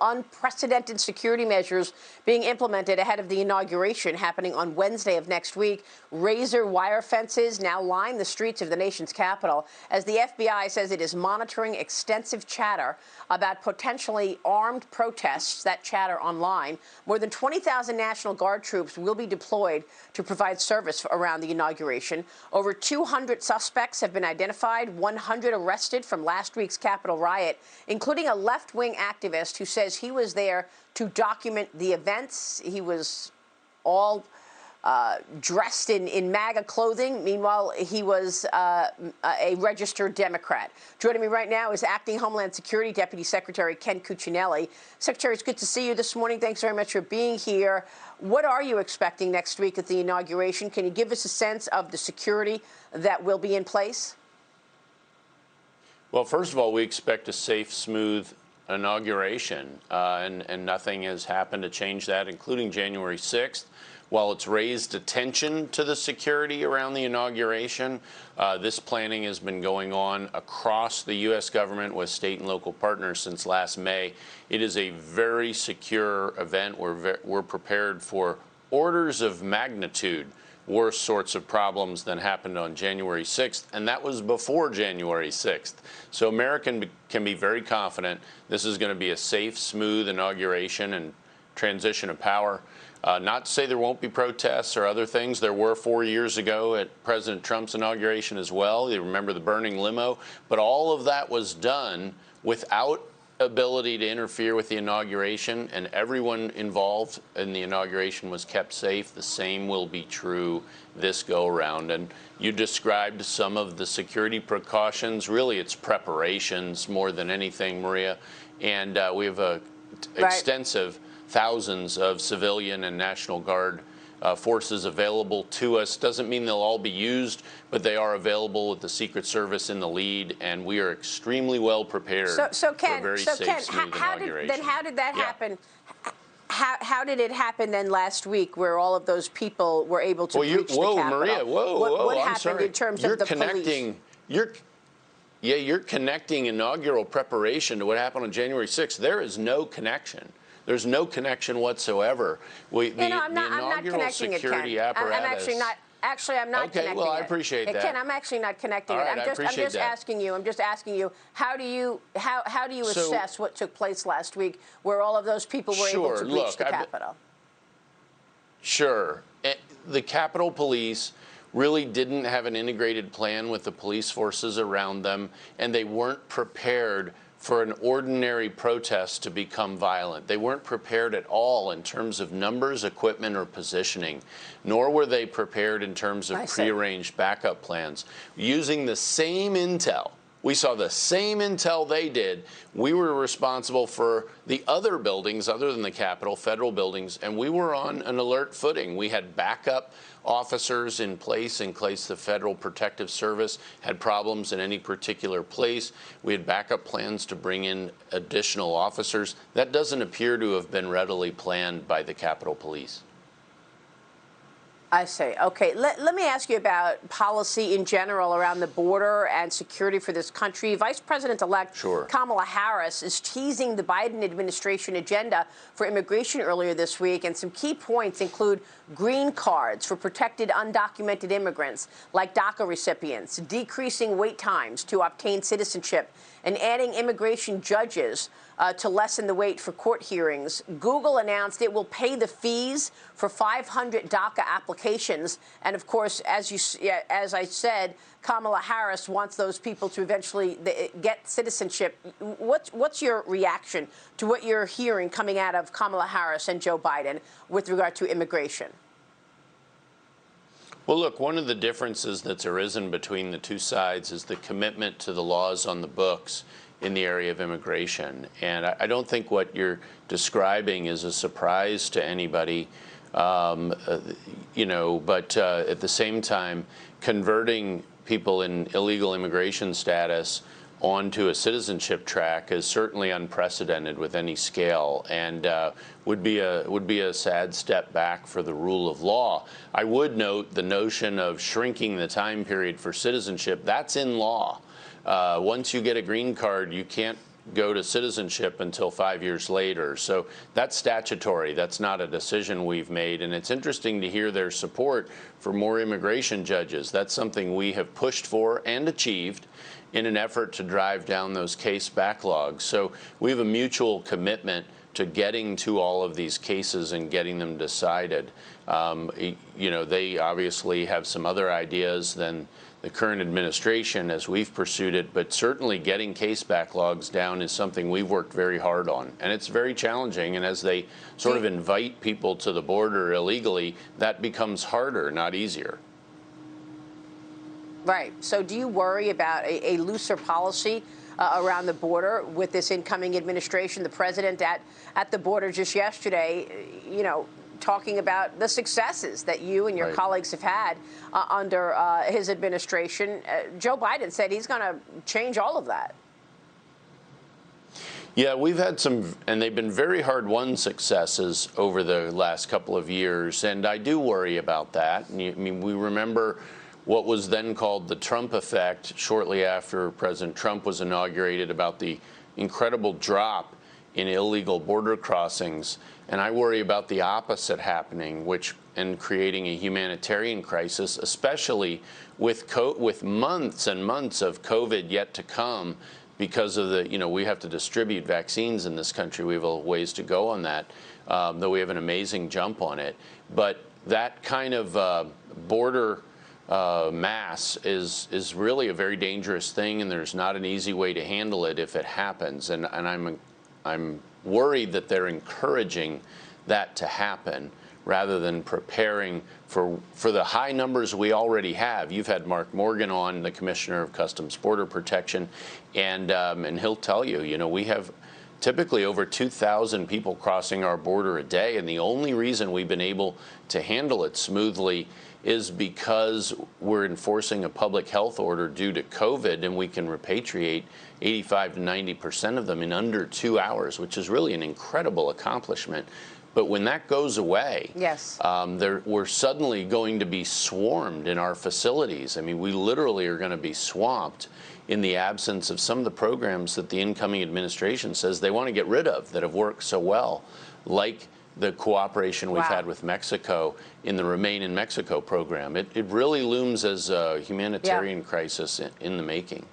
unprecedented security measures being implemented ahead of the inauguration happening on Wednesday of next week. Razor wire fences now line the streets of the nation's capital as the FBI says it is monitoring extensive chatter about potentially armed protests that chatter online. More than 20,000 National Guard troops will be deployed to provide service around the inauguration. Over 200 suspects have been identified, 100 arrested from last week's Capitol riot, including a left-wing activist who says he was there to document the events. He was all dressed in MAGA clothing. Meanwhile, he was a registered Democrat. Joining me right now is Acting Homeland Security Deputy Secretary Ken Cuccinelli. Secretary, it's good to see you this morning. Thanks very much for being here. What are you expecting next week at the inauguration? Can you give us a sense of the security that will be in place? Well, first of all, we expect a safe, smooth inauguration, and nothing has happened to change that, including January 6th. While it's raised attention to the security around the inauguration, this planning has been going on across the U.S. government with state and local partners since last May. It is a very secure event. We're prepared for orders of magnitude worse sorts of problems than happened on January 6th, and that was before January 6th. So Americans can be very confident this is going to be a safe, smooth inauguration and transition of power. Not to say there won't be protests or other things. There were 4 years ago at President Trump's inauguration as well. You remember the burning limo. But all of that was done without ability to interfere with the inauguration, and everyone involved in the inauguration was kept safe. The same will be true this go-around. And you described some of the security precautions. Really, it's preparations more than anything, Maria. And we have extensive thousands of civilian and National Guard forces available to us. Doesn't mean they'll all be used, but they are available with the Secret Service in the lead, and we are extremely well prepared for a very safe, smooth inauguration. How did that happen? How did it happen then last week, where all of those people were able to reach the Capitol? Maria, what I'm happened sorry. in terms of the police? You're connecting inaugural preparation to what happened on January 6th. There is no connection. There's no connection whatsoever. I'm not connecting it, Ken. Apparatus. I'm actually not. Actually, I'm not connecting it. Okay, well, I appreciate that. Ken, I'm actually not connecting it. I'm just asking you. How do you assess what took place last week, where all of those people were able to reach the Capitol? Sure. The Capitol Police really didn't have an integrated plan with the police forces around them, and they weren't prepared for an ordinary protest to become violent. They weren't prepared at all in terms of numbers, equipment, or positioning, nor were they prepared in terms of prearranged backup plans. Using the same intel, we saw the same intel they did. We were responsible for the other buildings other than the Capitol, federal buildings, and we were on an alert footing. We had backup officers in place in case the Federal Protective Service had problems in any particular place. We had backup plans to bring in additional officers. That doesn't appear to have been readily planned by the Capitol Police. I see. Okay. Let me ask you about policy in general around the border and security for this country. Vice President-elect Kamala Harris is teasing the Biden administration agenda for immigration earlier this week, and some key points include green cards for protected undocumented immigrants like DACA recipients, decreasing wait times to obtain citizenship, and adding immigration judges to lessen the wait for court hearings. Google announced it will pay the fees for 500 DACA applications. And of course, as I said, Kamala Harris wants those people to eventually get citizenship. What's your reaction to what you're hearing coming out of Kamala Harris and Joe Biden with regard to immigration? Well, look, one of the differences that's arisen between the two sides is the commitment to the laws on the books in the area of immigration. And I don't think what you're describing is a surprise to anybody, but at the same time, converting people in illegal immigration status onto a citizenship track is certainly unprecedented with any scale, and would be a sad step back for the rule of law. I would note the notion of shrinking the time period for citizenship. That's in law. Once you get a green card, you can't go to citizenship until 5 years later. So that's statutory. That's not a decision we've made. And it's interesting to hear their support for more immigration judges. That's something we have pushed for and achieved in an effort to drive down those case backlogs. So we have a mutual commitment to getting to all of these cases and getting them decided. You know, they obviously have some other ideas than the current administration as we've pursued it, but certainly getting case backlogs down is something we've worked very hard on. And it's very challenging, and as they sort of invite people to the border illegally, that becomes harder, not easier. Right. So do you worry about a looser policy around the border with this incoming administration? The president at the border just yesterday, you know, talking about the successes that you and your colleagues have had under his administration. Joe Biden said he's going to change all of that. Yeah, we've had some, and they've been very hard-won successes over the last couple of years, and I do worry about that. And I mean, we remember what was then called the Trump effect shortly after President Trump was inaugurated, about the incredible drop in illegal border crossings. And I worry about the opposite happening, and creating a humanitarian crisis, especially with months and months of COVID yet to come, because of the, you know, we have to distribute vaccines in this country. We have a ways to go on that, though we have an amazing jump on it. But that kind of border mass is really a very dangerous thing, and there's not an easy way to handle it if it happens. And I'm worried that they're encouraging that to happen rather than preparing for the high numbers we already have. You've had Mark Morgan on, the Commissioner of Customs Border Protection, and he'll tell you, you know, we have typically over 2,000 people crossing our border a day, and the only reason we've been able to handle it smoothly is because we're enforcing a public health order due to COVID, and we can repatriate 85 to 90% of them in under 2 hours, which is really an incredible accomplishment. But when that goes away, we're suddenly going to be swarmed in our facilities. I mean, we literally are going to be swamped in the absence of some of the programs that the incoming administration says they want to get rid of that have worked so well, like the cooperation we've had with Mexico in the Remain in Mexico program. It really looms as a humanitarian crisis in the making.